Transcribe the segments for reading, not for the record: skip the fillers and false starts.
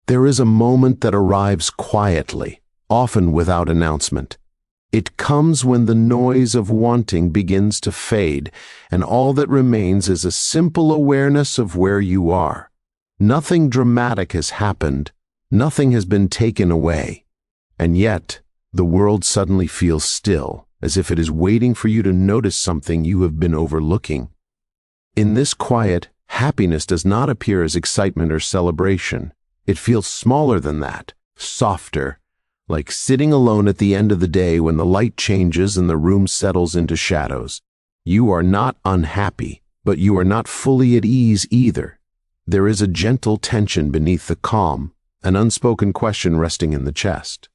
There is a moment that arrives quietly, often without announcement. It comes when the noise of wanting begins to fade, and all that remains is a simple awareness of where you are. Nothing dramatic has happened, nothing has been taken away, and yet the world suddenly feels still, as if it is waiting for you to notice something you have been overlooking. In this quiet, happiness does not appear as excitement or celebration. It feels smaller than that, softer, like sitting alone at the end of the day when the light changes and the room settles into shadows. You are not unhappy, but you are not fully at ease either. There is a gentle tension beneath the calm, an unspoken question resting in the chest.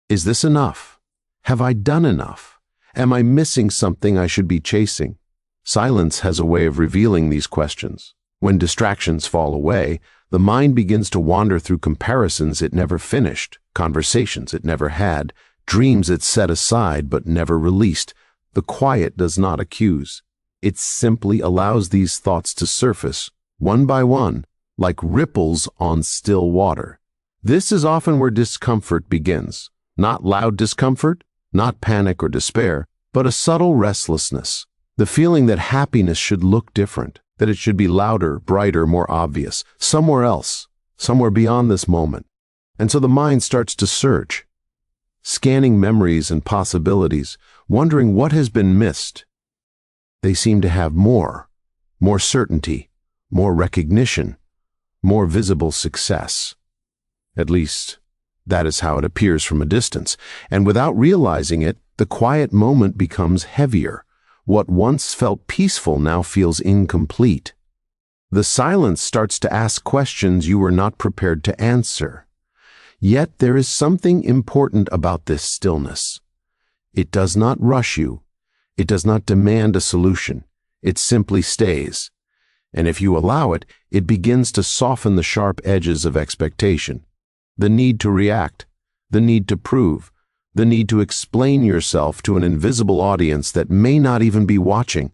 Is this enough? Have I done enough? Am I missing something I should be chasing? Silence has a way of revealing these questions. When distractions fall away, the mind begins to wander through comparisons it never finished, conversations it never had, dreams it set aside but never released. The quiet does not accuse. It simply allows these thoughts to surface, one by one, like ripples on still water. This is often where discomfort begins. Not loud discomfort, not panic or despair, but a subtle restlessness. The feeling that happiness should look different, that it should be louder, brighter, more obvious, somewhere else, somewhere beyond this moment. And so the mind starts to search, scanning memories and possibilities, wondering what has been missed. They seem to have more certainty, more recognition, more visible success. At least, that is how it appears from a distance, and without realizing it, the quiet moment becomes heavier. What once felt peaceful now feels incomplete. The silence starts to ask questions you were not prepared to answer. Yet there is something important about this stillness. It does not rush you. It does not demand a solution. It simply stays. And if you allow it, it begins to soften the sharp edges of expectation. The need to react, the need to prove, the need to explain yourself to an invisible audience that may not even be watching.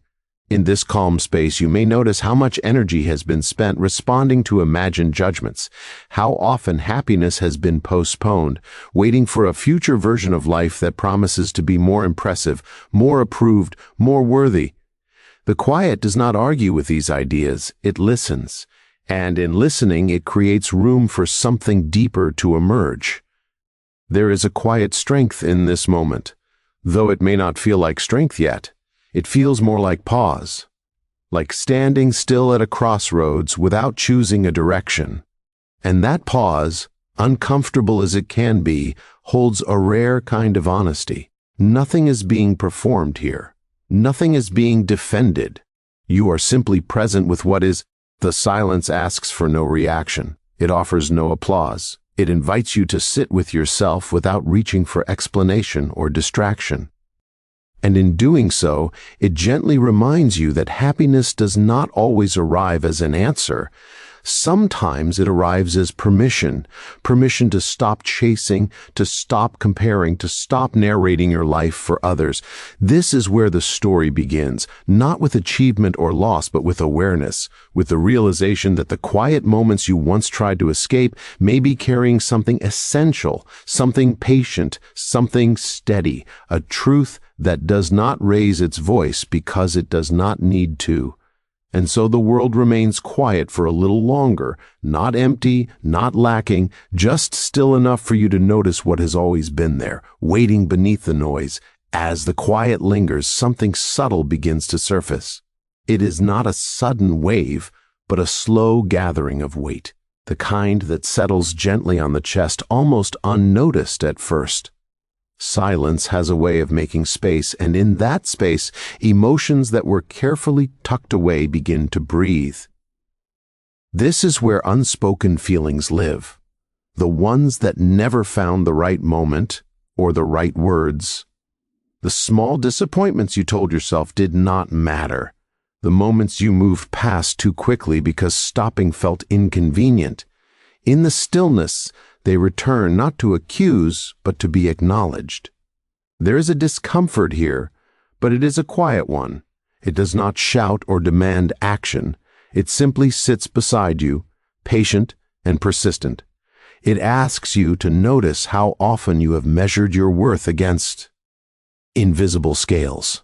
In this calm space, you may notice how much energy has been spent responding to imagined judgments, how often happiness has been postponed, waiting for a future version of life that promises to be more impressive, more approved, more worthy. The quiet does not argue with these ideas, it listens. And in listening, it creates room for something deeper to emerge. There is a quiet strength in this moment. Though it may not feel like strength yet, it feels more like pause, like standing still at a crossroads without choosing a direction. And that pause, uncomfortable as it can be, holds a rare kind of honesty. Nothing is being performed here. Nothing is being defended. You are simply present with what is. The silence asks for no reaction. It offers no applause. It invites you to sit with yourself without reaching for explanation or distraction. And in doing so, it gently reminds you that happiness does not always arrive as an answer. Sometimes it arrives as permission to stop chasing, to stop comparing, to stop narrating your life for others. This is where the story begins, not with achievement or loss, but with awareness, with the realization that the quiet moments you once tried to escape may be carrying something essential, something patient, something steady, a truth that does not raise its voice because it does not need to. And so the world remains quiet for a little longer, not empty, not lacking, just still enough for you to notice what has always been there, waiting beneath the noise. As the quiet lingers, something subtle begins to surface. It is not a sudden wave, but a slow gathering of weight, the kind that settles gently on the chest, almost unnoticed at first. Silence has a way of making space, and in that space, emotions that were carefully tucked away begin to breathe. This is where unspoken feelings live, the ones that never found the right moment or the right words. The small disappointments you told yourself did not matter, the moments you moved past too quickly because stopping felt inconvenient. In the stillness, they return not to accuse, but to be acknowledged. There is a discomfort here, but it is a quiet one. It does not shout or demand action. It simply sits beside you, patient and persistent. It asks you to notice how often you have measured your worth against invisible scales.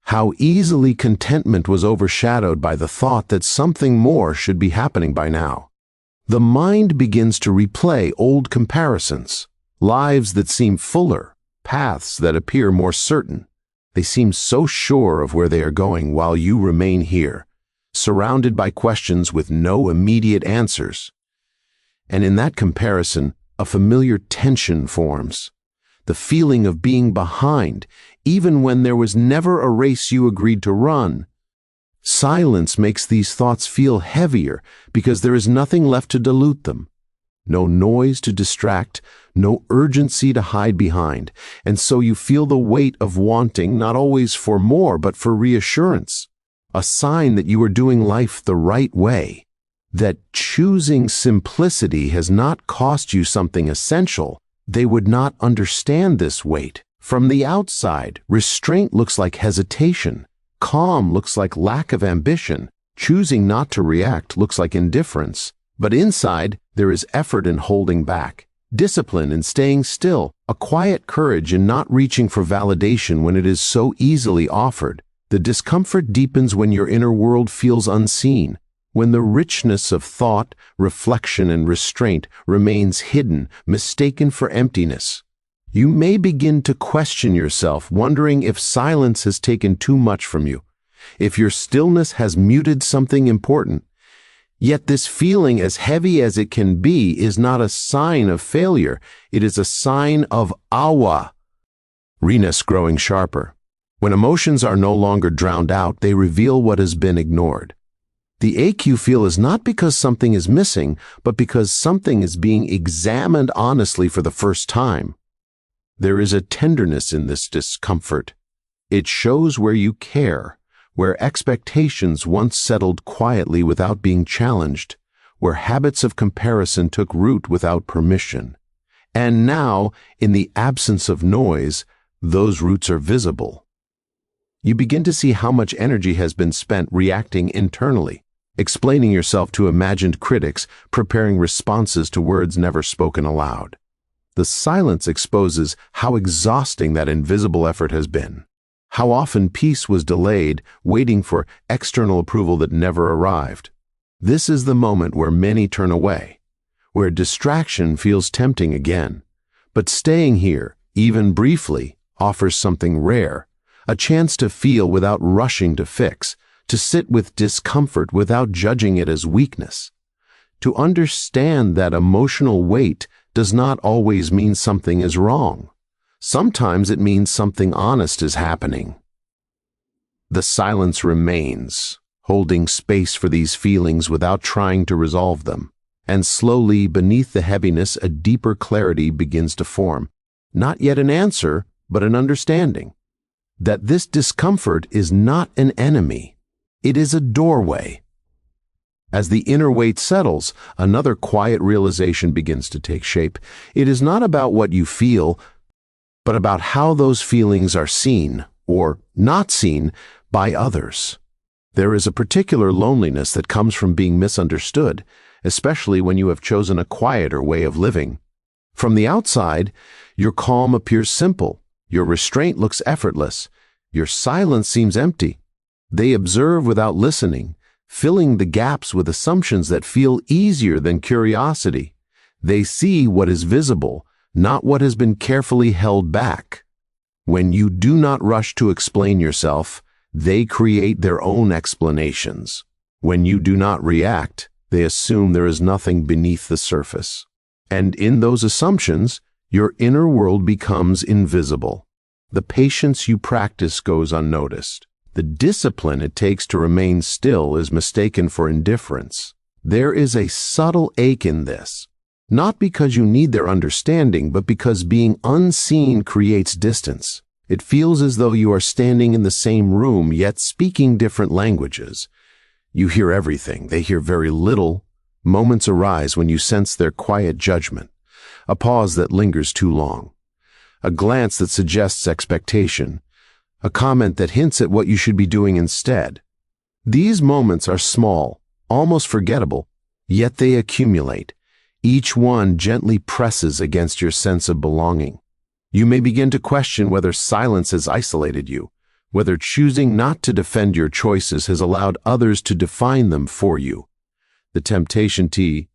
How easily contentment was overshadowed by the thought that something more should be happening by now. The mind begins to replay old comparisons, lives that seem fuller, paths that appear more certain. They seem so sure of where they are going while you remain here, surrounded by questions with no immediate answers. And in that comparison, a familiar tension forms. The feeling of being behind, even when there was never a race you agreed to run. Silence makes these thoughts feel heavier because there is nothing left to dilute them. No noise to distract, no urgency to hide behind, and so you feel the weight of wanting not always for more but for reassurance, a sign that you are doing life the right way, that choosing simplicity has not cost you something essential. They would not understand this weight. From the outside, restraint looks like hesitation, calm looks like lack of ambition, choosing not to react looks like indifference. But inside, there is effort in holding back, discipline in staying still, a quiet courage in not reaching for validation when it is so easily offered. The discomfort deepens when your inner world feels unseen, when the richness of thought, reflection, and restraint remains hidden, mistaken for emptiness. You may begin to question yourself, wondering if silence has taken too much from you, if your stillness has muted something important. Yet this feeling, as heavy as it can be, is not a sign of failure. It is a sign of awa, reness growing sharper. When emotions are no longer drowned out, they reveal what has been ignored. The ache you feel is not because something is missing, but because something is being examined honestly for the first time. There is a tenderness in this discomfort. It shows where you care, where expectations once settled quietly without being challenged, where habits of comparison took root without permission. And now, in the absence of noise, those roots are visible. You begin to see how much energy has been spent reacting internally, explaining yourself to imagined critics, preparing responses to words never spoken aloud. The silence exposes how exhausting that invisible effort has been. How often peace was delayed, waiting for external approval that never arrived. This is the moment where many turn away, where distraction feels tempting again. But staying here, even briefly, offers something rare, a chance to feel without rushing to fix, to sit with discomfort without judging it as weakness. To understand that emotional weight does not always mean something is wrong. Sometimes it means something honest is happening. The silence remains, holding space for these feelings without trying to resolve them. And slowly, beneath the heaviness, a deeper clarity begins to form. Not yet an answer, but an understanding. That this discomfort is not an enemy. It is a doorway. As the inner weight settles, another quiet realization begins to take shape. It is not about what you feel, but about how those feelings are seen, or not seen, by others. There is a particular loneliness that comes from being misunderstood, especially when you have chosen a quieter way of living. From the outside, your calm appears simple, your restraint looks effortless, your silence seems empty. They observe without listening, filling the gaps with assumptions that feel easier than curiosity. They see what is visible, not what has been carefully held back. When you do not rush to explain yourself, they create their own explanations. When you do not react, they assume there is nothing beneath the surface. And in those assumptions, your inner world becomes invisible. The patience you practice goes unnoticed. The discipline it takes to remain still is mistaken for indifference. There is a subtle ache in this, not because you need their understanding, but because being unseen creates distance. It feels as though you are standing in the same room, yet speaking different languages. You hear everything, they hear very little. Moments arise when you sense their quiet judgment, a pause that lingers too long, a glance that suggests expectation, a comment that hints at what you should be doing instead. These moments are small, almost forgettable, yet they accumulate. Each one gently presses against your sense of belonging. You may begin to question whether silence has isolated you, whether choosing not to defend your choices has allowed others to define them for you. The temptation to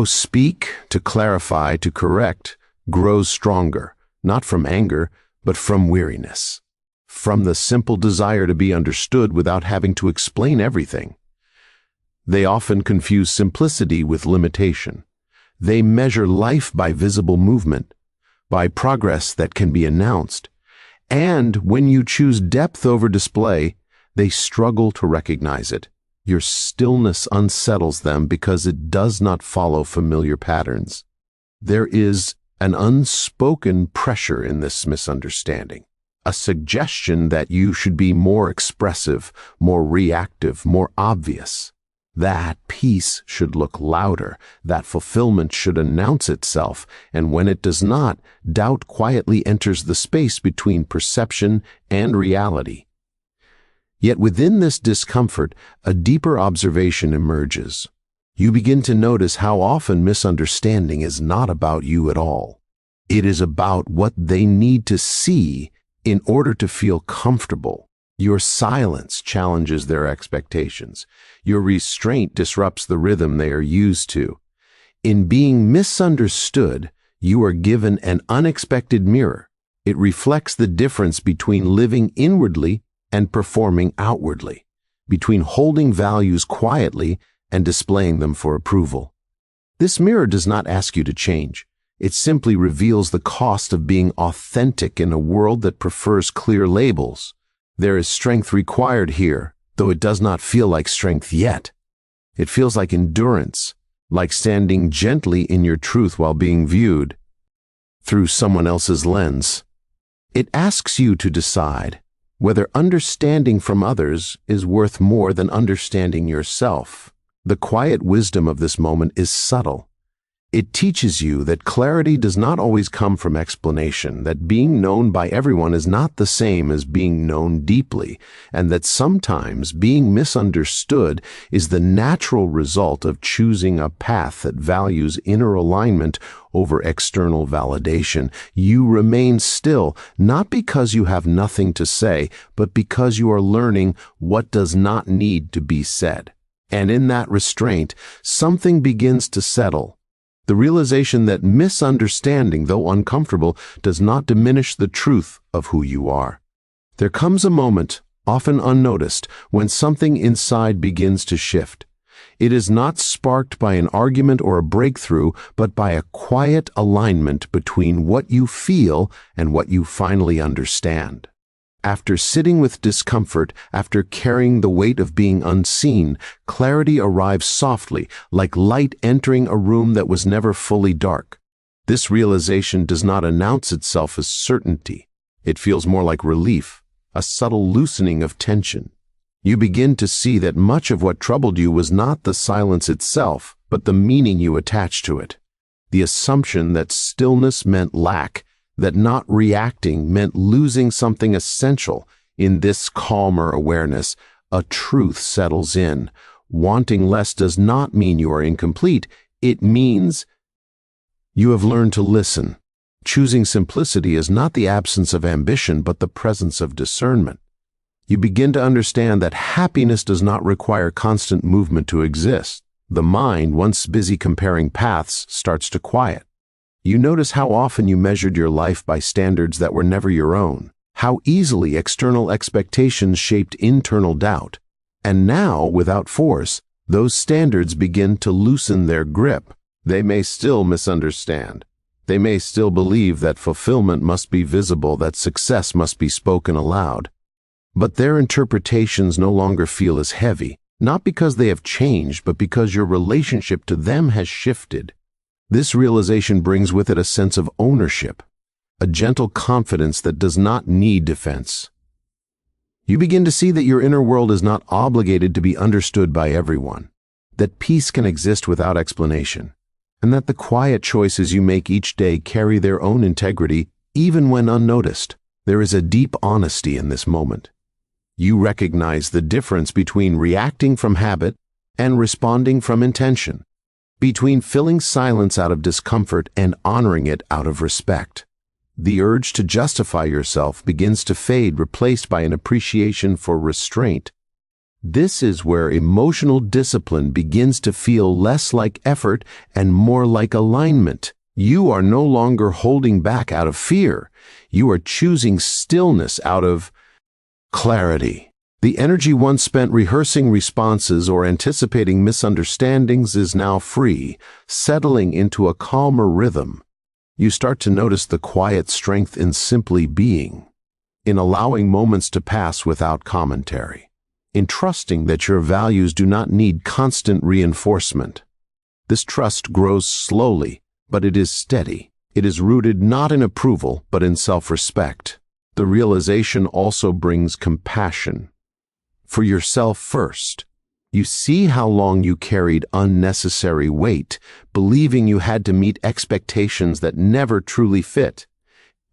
speak, to clarify, to correct, grows stronger, not from anger, but from weariness, from the simple desire to be understood without having to explain everything. They often confuse simplicity with limitation. They measure life by visible movement, by progress that can be announced. And when you choose depth over display, they struggle to recognize it. Your stillness unsettles them because it does not follow familiar patterns. There is an unspoken pressure in this misunderstanding, a suggestion that you should be more expressive, more reactive, more obvious. That peace should look louder, that fulfillment should announce itself, and when it does not, doubt quietly enters the space between perception and reality. Yet within this discomfort, a deeper observation emerges. You begin to notice how often misunderstanding is not about you at all. It is about what they need to see in order to feel comfortable. Your silence challenges their expectations. Your restraint disrupts the rhythm they are used to. In being misunderstood, you are given an unexpected mirror. It reflects the difference between living inwardly and performing outwardly, between holding values quietly and displaying them for approval. This mirror does not ask you to change. It simply reveals the cost of being authentic in a world that prefers clear labels. There is strength required here, though it does not feel like strength yet. It feels like endurance, like standing gently in your truth while being viewed through someone else's lens. It asks you to decide whether understanding from others is worth more than understanding yourself. The quiet wisdom of this moment is subtle. It teaches you that clarity does not always come from explanation, that being known by everyone is not the same as being known deeply, and that sometimes being misunderstood is the natural result of choosing a path that values inner alignment over external validation. You remain still, not because you have nothing to say, but because you are learning what does not need to be said. And in that restraint, something begins to settle. The realization that misunderstanding, though uncomfortable, does not diminish the truth of who you are. There comes a moment, often unnoticed, when something inside begins to shift. It is not sparked by an argument or a breakthrough, but by a quiet alignment between what you feel and what you finally understand. After sitting with discomfort, after carrying the weight of being unseen, clarity arrives softly, like light entering a room that was never fully dark. This realization does not announce itself as certainty. It feels more like relief, a subtle loosening of tension. You begin to see that much of what troubled you was not the silence itself, but the meaning you attached to it. The assumption that stillness meant lack, that not reacting meant losing something essential. In this calmer awareness, a truth settles in. Wanting less does not mean you are incomplete. It means you have learned to listen. Choosing simplicity is not the absence of ambition, but the presence of discernment. You begin to understand that happiness does not require constant movement to exist. The mind, once busy comparing paths, starts to quiet. You notice how often you measured your life by standards that were never your own, how easily external expectations shaped internal doubt. And now, without force, those standards begin to loosen their grip. They may still misunderstand. They may still believe that fulfillment must be visible, that success must be spoken aloud. But their interpretations no longer feel as heavy, not because they have changed, but because your relationship to them has shifted. This realization brings with it a sense of ownership, a gentle confidence that does not need defense. You begin to see that your inner world is not obligated to be understood by everyone, that peace can exist without explanation, and that the quiet choices you make each day carry their own integrity even when unnoticed. There is a deep honesty in this moment. You recognize the difference between reacting from habit and responding from intention. between filling silence out of discomfort and honoring it out of respect. The urge to justify yourself begins to fade, replaced by an appreciation for restraint. This is where emotional discipline begins to feel less like effort and more like alignment. You are no longer holding back out of fear. You are choosing stillness out of clarity. The energy once spent rehearsing responses or anticipating misunderstandings is now free, settling into a calmer rhythm. You start to notice the quiet strength in simply being, in allowing moments to pass without commentary, in trusting that your values do not need constant reinforcement. This trust grows slowly, but it is steady. It is rooted not in approval, but in self-respect. The realization also brings compassion. For yourself first. You see how long you carried unnecessary weight, believing you had to meet expectations that never truly fit.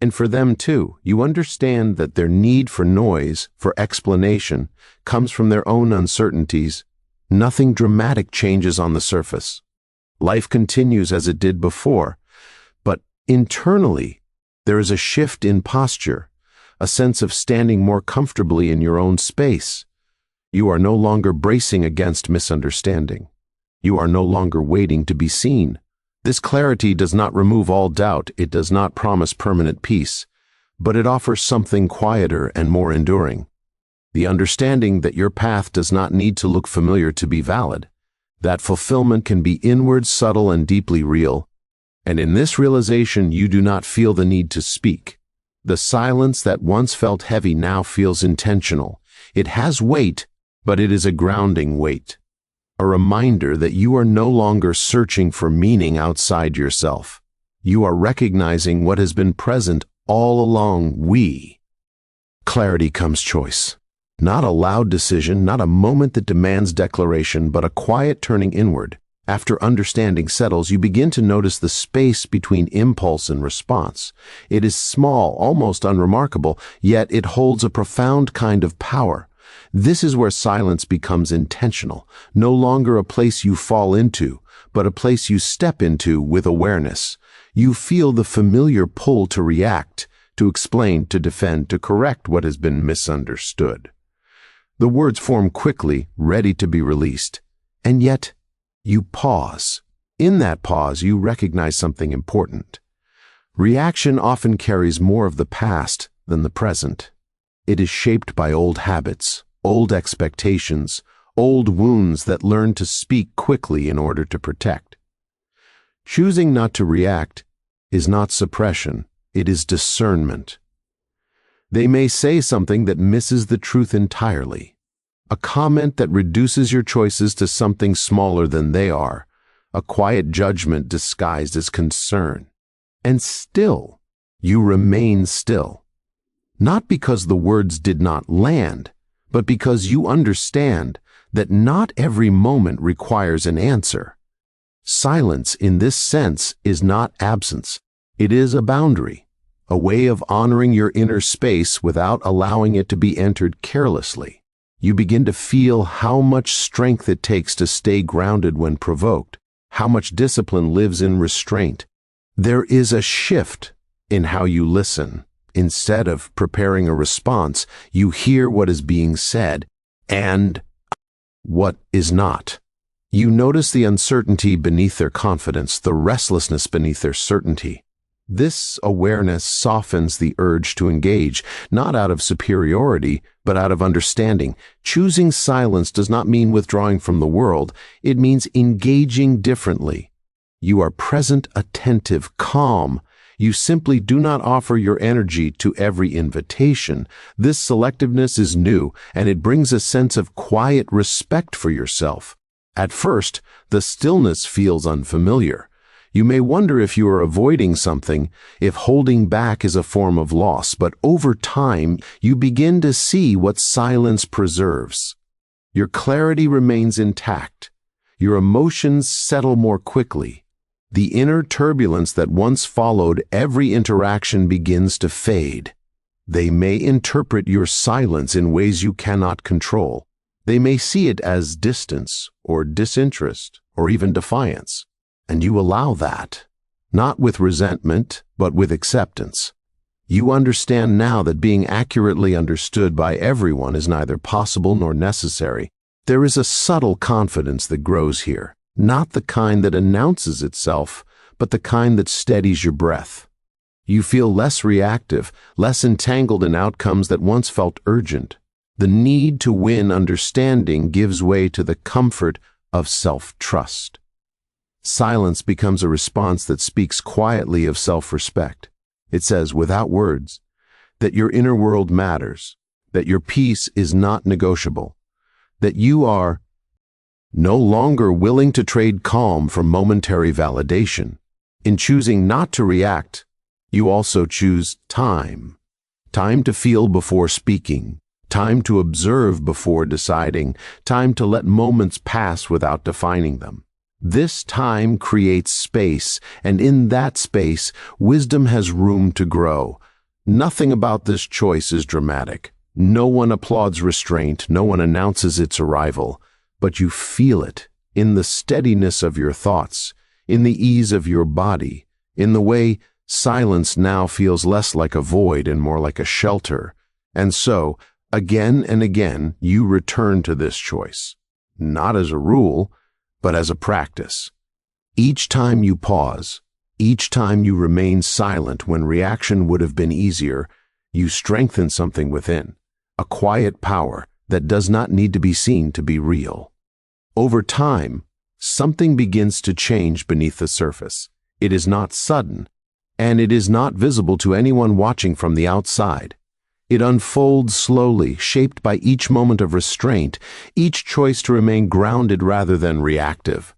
And for them too, you understand that their need for noise, for explanation, comes from their own uncertainties. Nothing dramatic changes on the surface. Life continues as it did before, but internally, there is a shift in posture, a sense of standing more comfortably in your own space. You are no longer bracing against misunderstanding. You are no longer waiting to be seen. This clarity does not remove all doubt, it does not promise permanent peace, but it offers something quieter and more enduring. The understanding that your path does not need to look familiar to be valid, that fulfillment can be inward, subtle, and deeply real, and in this realization you do not feel the need to speak. The silence that once felt heavy now feels intentional. It has weight, but it is a grounding weight, a reminder that you are no longer searching for meaning outside yourself. You are recognizing what has been present all along. Clarity comes choice. Not a loud decision, not a moment that demands declaration, but a quiet turning inward. After understanding settles, you begin to notice the space between impulse and response. It is small, almost unremarkable, yet it holds a profound kind of power. This is where silence becomes intentional, no longer a place you fall into, but a place you step into with awareness. You feel the familiar pull to react, to explain, to defend, to correct what has been misunderstood. The words form quickly, ready to be released, and yet you pause. In that pause, you recognize something important. Reaction often carries more of the past than the present. It is shaped by old habits, old expectations, old wounds that learn to speak quickly in order to protect. Choosing not to react is not suppression, it is discernment. They may say something that misses the truth entirely, a comment that reduces your choices to something smaller than they are, a quiet judgment disguised as concern. And still, you remain still. Not because the words did not land, but because you understand that not every moment requires an answer. Silence in this sense is not absence. It is a boundary, a way of honoring your inner space without allowing it to be entered carelessly. You begin to feel how much strength it takes to stay grounded when provoked, how much discipline lives in restraint. There is a shift in how you listen. Instead of preparing a response, you hear what is being said and what is not. You notice the uncertainty beneath their confidence, the restlessness beneath their certainty. This awareness softens the urge to engage, not out of superiority, but out of understanding. Choosing silence does not mean withdrawing from the world. It means engaging differently. You are present, attentive, calm. You simply do not offer your energy to every invitation. This selectiveness is new, and it brings a sense of quiet respect for yourself. At first, the stillness feels unfamiliar. You may wonder if you are avoiding something, if holding back is a form of loss, but over time, you begin to see what silence preserves. Your clarity remains intact. Your emotions settle more quickly. The inner turbulence that once followed every interaction begins to fade. They may interpret your silence in ways you cannot control. They may see it as distance or disinterest or even defiance. And you allow that, not with resentment, but with acceptance. You understand now that being accurately understood by everyone is neither possible nor necessary. There is a subtle confidence that grows here, not the kind that announces itself, but the kind that steadies your breath. You feel less reactive, less entangled in outcomes that once felt urgent. The need to win understanding gives way to the comfort of self-trust. Silence becomes a response that speaks quietly of self-respect. It says, without words, that your inner world matters, that your peace is not negotiable, that you are no longer willing to trade calm for momentary validation. In choosing not to react, you also choose time. Time to feel before speaking, time to observe before deciding, time to let moments pass without defining them. This time creates space, and in that space, wisdom has room to grow. Nothing about this choice is dramatic. No one applauds restraint, no one announces its arrival, but you feel it in the steadiness of your thoughts, in the ease of your body, in the way silence now feels less like a void and more like a shelter. And so, again and again, you return to this choice, not as a rule, but as a practice. Each time you pause, each time you remain silent when reaction would have been easier, you strengthen something within, a quiet power that does not need to be seen to be real. Over time, something begins to change beneath the surface. It is not sudden, and it is not visible to anyone watching from the outside. It unfolds slowly, shaped by each moment of restraint, each choice to remain grounded rather than reactive.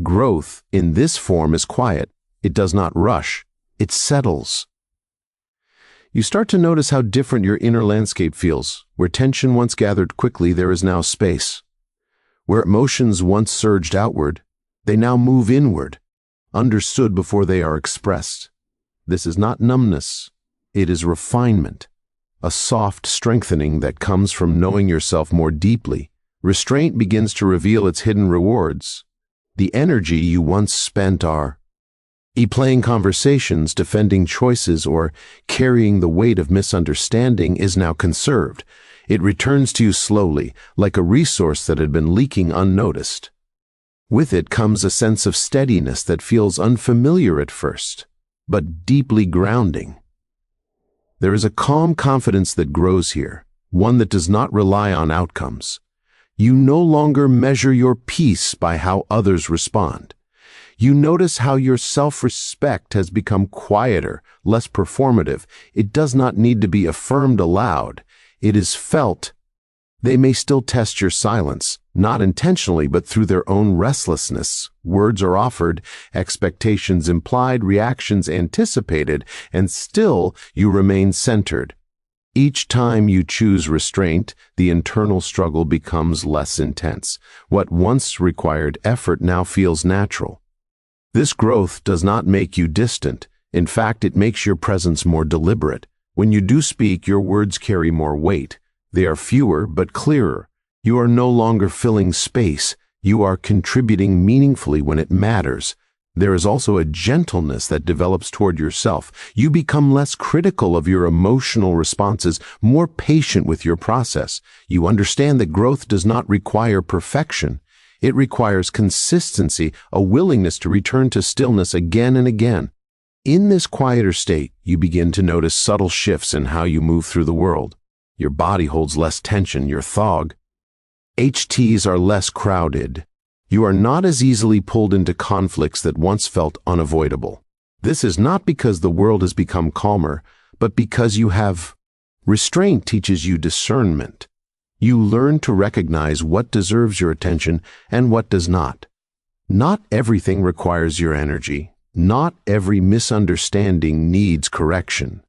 Growth in this form is quiet. It does not rush. It settles. You start to notice how different your inner landscape feels. Where tension once gathered quickly, there is now space. Where emotions once surged outward, they now move inward, understood before they are expressed. This is not numbness. It is refinement. A soft strengthening that comes from knowing yourself more deeply. Restraint begins to reveal its hidden rewards. The energy you once spent playing conversations, defending choices, or carrying the weight of misunderstanding is now conserved. It returns to you slowly, like a resource that had been leaking unnoticed. With it comes a sense of steadiness that feels unfamiliar at first, but deeply grounding. There is a calm confidence that grows here, one that does not rely on outcomes. You no longer measure your peace by how others respond. You notice how your self-respect has become quieter, less performative. It does not need to be affirmed aloud. It is felt. They may still test your silence, not intentionally, but through their own restlessness. Words are offered, expectations implied, reactions anticipated, and still you remain centered. Each time you choose restraint, the internal struggle becomes less intense. What once required effort now feels natural. This growth does not make you distant. In fact, it makes your presence more deliberate. When you do speak, your words carry more weight. They are fewer but clearer. You are no longer filling space. You are contributing meaningfully when it matters. There is also a gentleness that develops toward yourself. You become less critical of your emotional responses, more patient with your process. You understand that growth does not require perfection. It requires consistency, a willingness to return to stillness again and again. In this quieter state, you begin to notice subtle shifts in how you move through the world. Your body holds less tension, your HTs are less crowded. You are not as easily pulled into conflicts that once felt unavoidable. This is not because the world has become calmer, but because you have. Restraint teaches you discernment. You learn to recognize what deserves your attention and what does not. Not everything requires your energy. Not every misunderstanding needs correction.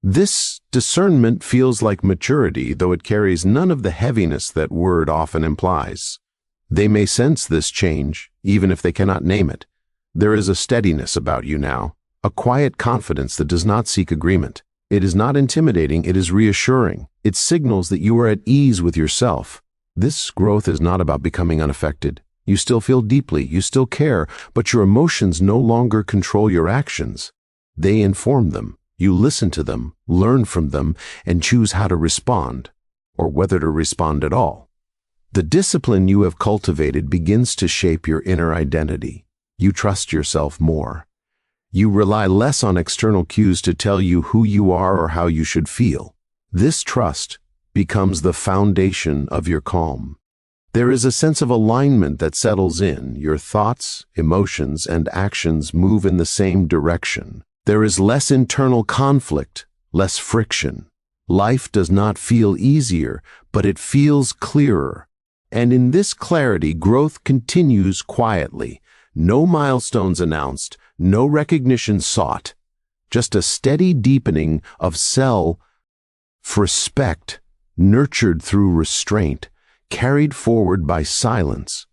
This discernment feels like maturity, though it carries none of the heaviness that word often implies. They may sense this change, even if they cannot name it. There is a steadiness about you now, a quiet confidence that does not seek agreement. It is not intimidating, it is reassuring. It signals that you are at ease with yourself. This growth is not about becoming unaffected. You still feel deeply, you still care, but your emotions no longer control your actions. They inform them. You listen to them, learn from them, and choose how to respond, or whether to respond at all. The discipline you have cultivated begins to shape your inner identity. You trust yourself more. You rely less on external cues to tell you who you are or how you should feel. This trust becomes the foundation of your calm. There is a sense of alignment that settles in. Your thoughts, emotions, and actions move in the same direction. There is less internal conflict, less friction. Life does not feel easier, but it feels clearer. And in this clarity, growth continues quietly. No milestones announced, no recognition sought. Just a steady deepening of self-respect, nurtured through restraint, carried forward by silence,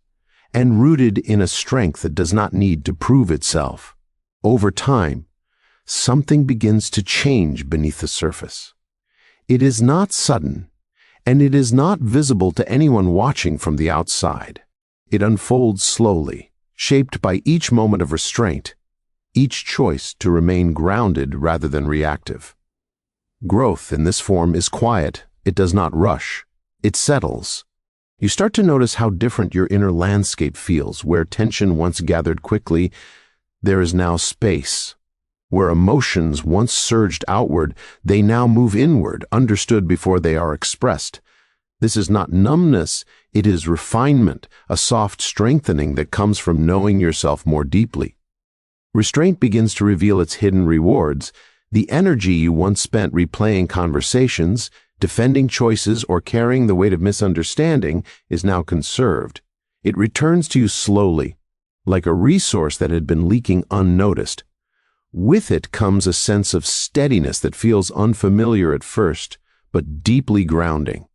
and rooted in a strength that does not need to prove itself. Over time, something begins to change beneath the surface. It is not sudden, and it is not visible to anyone watching from the outside. It unfolds slowly, shaped by each moment of restraint, each choice to remain grounded rather than reactive. Growth in this form is quiet. It does not rush. It settles. You start to notice how different your inner landscape feels. Where tension once gathered quickly, there is now space. Where emotions once surged outward, they now move inward, understood before they are expressed. This is not numbness, it is refinement, a soft strengthening that comes from knowing yourself more deeply. Restraint begins to reveal its hidden rewards. The energy you once spent replaying conversations, defending choices, or carrying the weight of misunderstanding is now conserved. It returns to you slowly, like a resource that had been leaking unnoticed. With it comes a sense of steadiness that feels unfamiliar at first, but deeply grounding.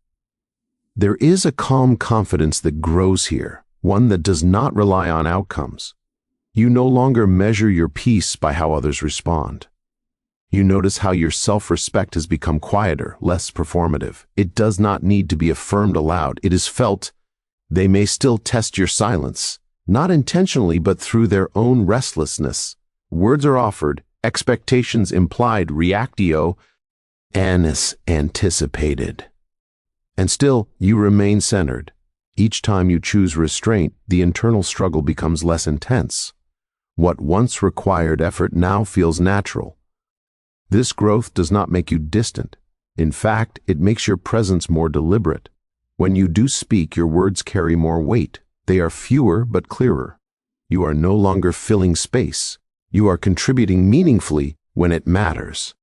There is a calm confidence that grows here, one that does not rely on outcomes. You no longer measure your peace by how others respond. You notice how your self-respect has become quieter, less performative. It does not need to be affirmed aloud. It is felt. They may still test your silence, not intentionally but through their own restlessness. Words are offered, expectations implied, reactio, annis anticipated. And still, you remain centered. Each time you choose restraint, the internal struggle becomes less intense. What once required effort now feels natural. This growth does not make you distant. In fact, it makes your presence more deliberate. When you do speak, your words carry more weight. They are fewer but clearer. You are no longer filling space. You are contributing meaningfully when it matters.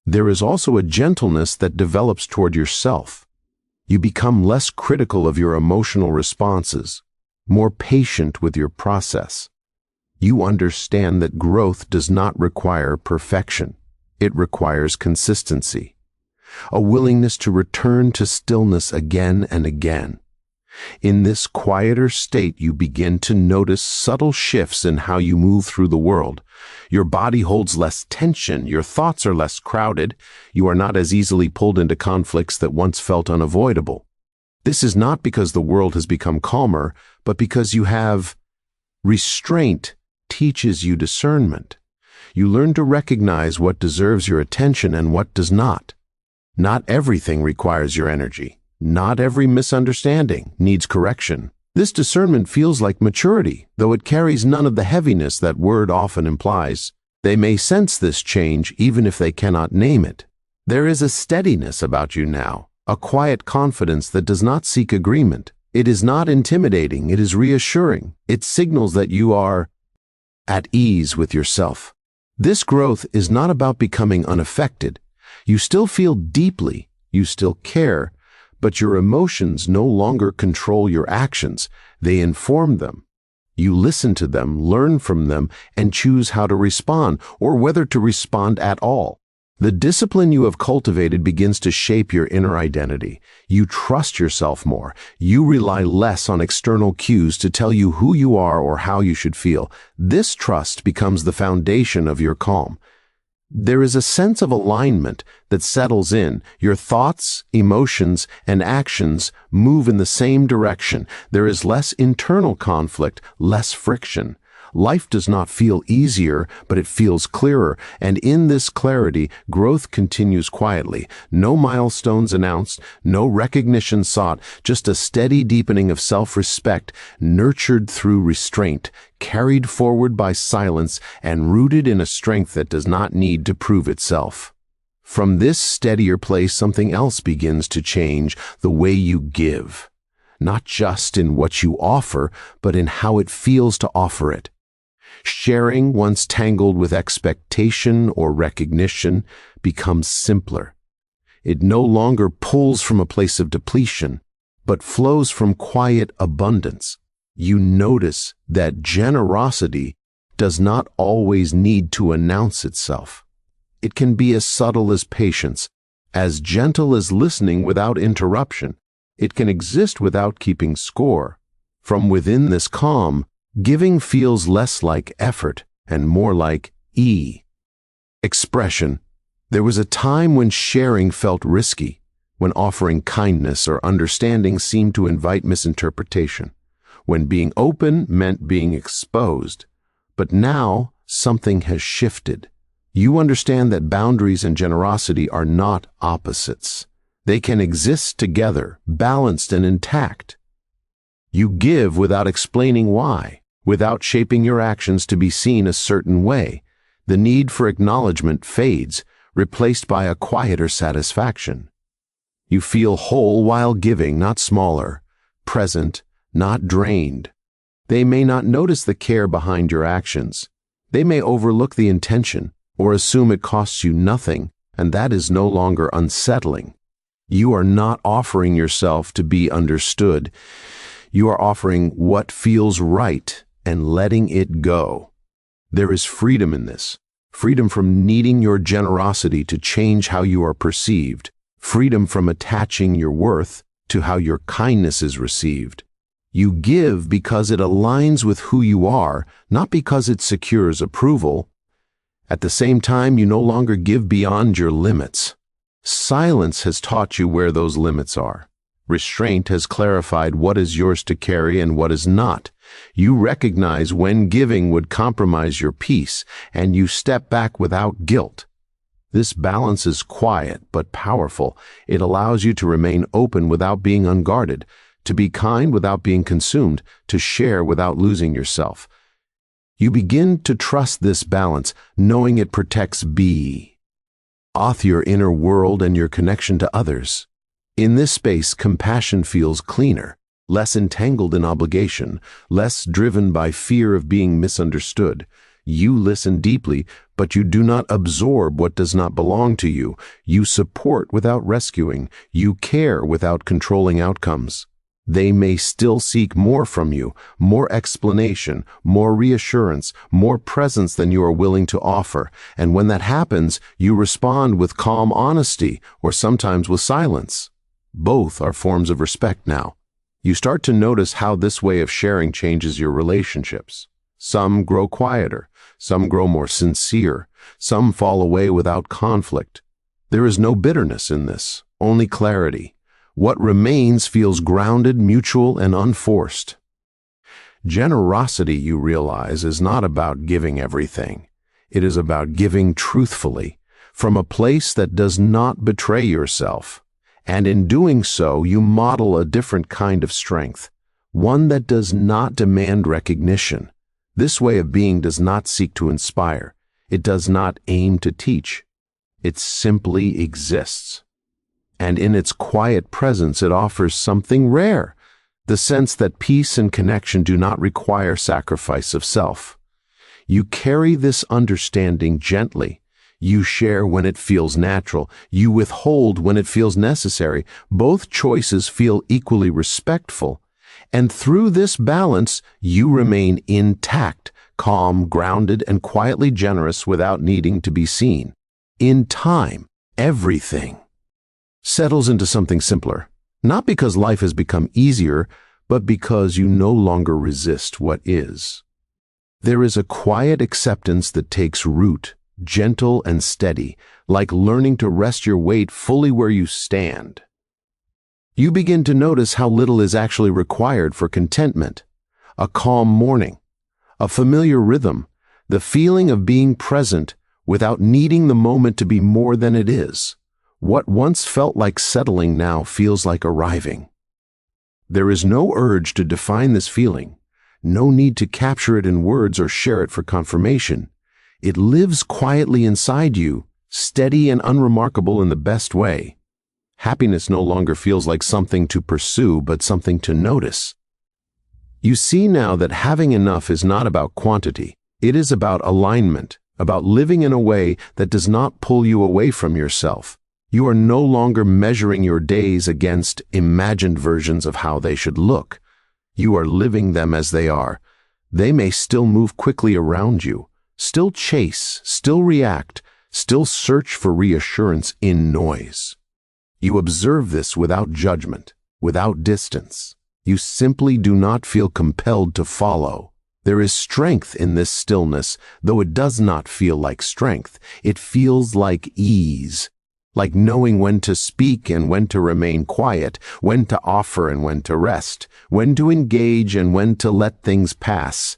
There is also a gentleness that develops toward yourself. You become less critical of your emotional responses, more patient with your process. You understand that growth does not require perfection. It requires consistency, a willingness to return to stillness again and again. In this quieter state, you begin to notice subtle shifts in how you move through the world. Your body holds less tension, your thoughts are less crowded, you are not as easily pulled into conflicts that once felt unavoidable. This is not because the world has become calmer, but because you have restraint teaches you discernment. You learn to recognize what deserves your attention and what does not. Not everything requires your energy. Not every misunderstanding needs correction. This discernment feels like maturity, though it carries none of the heaviness that word often implies. They may sense this change even if they cannot name it. There is a steadiness about you now, a quiet confidence that does not seek agreement. It is not intimidating, it is reassuring. It signals that you are at ease with yourself. This growth is not about becoming unaffected. You still feel deeply, you still care, but your emotions no longer control your actions. They inform them. You listen to them, learn from them, and choose how to respond, or whether to respond at all. The discipline you have cultivated begins to shape your inner identity. You trust yourself more. You rely less on external cues to tell you who you are or how you should feel. This trust becomes the foundation of your calm. There is a sense of alignment that settles in. Your thoughts, emotions, and actions move in the same direction. There is less internal conflict, less friction. Life does not feel easier, but it feels clearer, and in this clarity, growth continues quietly. No milestones announced, no recognition sought, just a steady deepening of self-respect, nurtured through restraint, carried forward by silence, and rooted in a strength that does not need to prove itself. From this steadier place, something else begins to change: the way you give. Not just in what you offer, but in how it feels to offer it. Sharing, once tangled with expectation or recognition, becomes simpler. It no longer pulls from a place of depletion, but flows from quiet abundance. You notice that generosity does not always need to announce itself. It can be as subtle as patience, as gentle as listening without interruption. It can exist without keeping score. From within this calm, giving feels less like effort and more like expression. There was a time when sharing felt risky, when offering kindness or understanding seemed to invite misinterpretation, when being open meant being exposed. But now something has shifted. You understand that boundaries and generosity are not opposites. They can exist together, balanced and intact. You give without explaining why, without shaping your actions to be seen a certain way. The need for acknowledgement fades, replaced by a quieter satisfaction. You feel whole while giving, not smaller, present, not drained. They may not notice the care behind your actions. They may overlook the intention or assume it costs you nothing, and that is no longer unsettling. You are not offering yourself to be understood. You are offering what feels right and letting it go. There is freedom in this. Freedom from needing your generosity to change how you are perceived. Freedom from attaching your worth to how your kindness is received. You give because it aligns with who you are, not because it secures approval. At the same time, you no longer give beyond your limits. Silence has taught you where those limits are. Restraint has clarified what is yours to carry and what is not. You recognize when giving would compromise your peace, and you step back without guilt. This balance is quiet but powerful. It allows you to remain open without being unguarded, to be kind without being consumed, to share without losing yourself. You begin to trust this balance, knowing it protects your inner world and your connection to others. In this space, compassion feels cleaner, less entangled in obligation, less driven by fear of being misunderstood. You listen deeply, but you do not absorb what does not belong to you. You support without rescuing. You care without controlling outcomes. They may still seek more from you, more explanation, more reassurance, more presence than you are willing to offer. And when that happens, you respond with calm honesty, or sometimes with silence. Both are forms of respect now. You start to notice how this way of sharing changes your relationships. Some grow quieter, some grow more sincere, some fall away without conflict. There is no bitterness in this, only clarity. What remains feels grounded, mutual, and unforced. Generosity, you realize, is not about giving everything. It is about giving truthfully, from a place that does not betray yourself. And in doing so, you model a different kind of strength, one that does not demand recognition. This way of being does not seek to inspire. It does not aim to teach. It simply exists. And in its quiet presence, it offers something rare, the sense that peace and connection do not require sacrifice of self. You carry this understanding gently. You share when it feels natural. You withhold when it feels necessary. Both choices feel equally respectful. And through this balance, you remain intact, calm, grounded, and quietly generous without needing to be seen. In time, everything settles into something simpler, not because life has become easier, but because you no longer resist what is. There is a quiet acceptance that takes root, gentle and steady, like learning to rest your weight fully where you stand. You begin to notice how little is actually required for contentment. A calm morning, a familiar rhythm, the feeling of being present without needing the moment to be more than it is. What once felt like settling now feels like arriving. There is no urge to define this feeling, no need to capture it in words or share it for confirmation. It lives quietly inside you, steady and unremarkable in the best way. Happiness no longer feels like something to pursue, but something to notice. You see now that having enough is not about quantity. It is about alignment, about living in a way that does not pull you away from yourself. You are no longer measuring your days against imagined versions of how they should look. You are living them as they are. They may still move quickly around you, still chase, still react, still search for reassurance in noise. You observe this without judgment, without distance. You simply do not feel compelled to follow. There is strength in this stillness, though it does not feel like strength. It feels like ease, like knowing when to speak and when to remain quiet, when to offer and when to rest, when to engage and when to let things pass.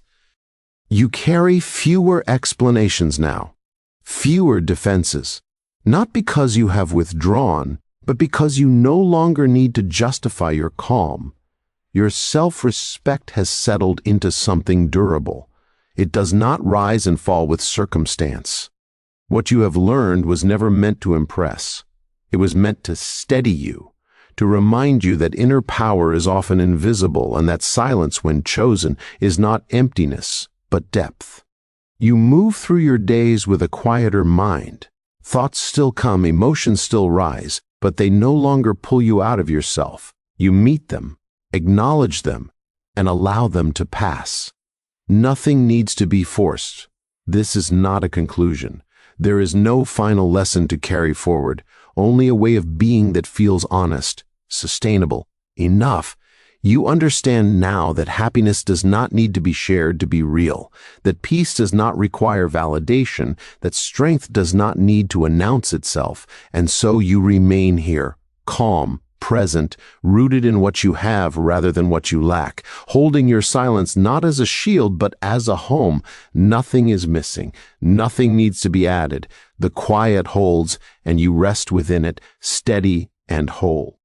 You carry fewer explanations now, fewer defenses, not because you have withdrawn, but because you no longer need to justify your calm. Your self-respect has settled into something durable. It does not rise and fall with circumstance. What you have learned was never meant to impress. It was meant to steady you, to remind you that inner power is often invisible and that silence, when chosen, is not emptiness, but depth. You move through your days with a quieter mind. Thoughts still come, emotions still rise, but they no longer pull you out of yourself. You meet them, acknowledge them, and allow them to pass. Nothing needs to be forced. This is not a conclusion. There is no final lesson to carry forward, only a way of being that feels honest, sustainable, enough. You understand now that happiness does not need to be shared to be real, that peace does not require validation, that strength does not need to announce itself, and so you remain here, calm, present, rooted in what you have rather than what you lack, holding your silence not as a shield but as a home. Nothing is missing, nothing needs to be added. The quiet holds, and you rest within it, steady and whole.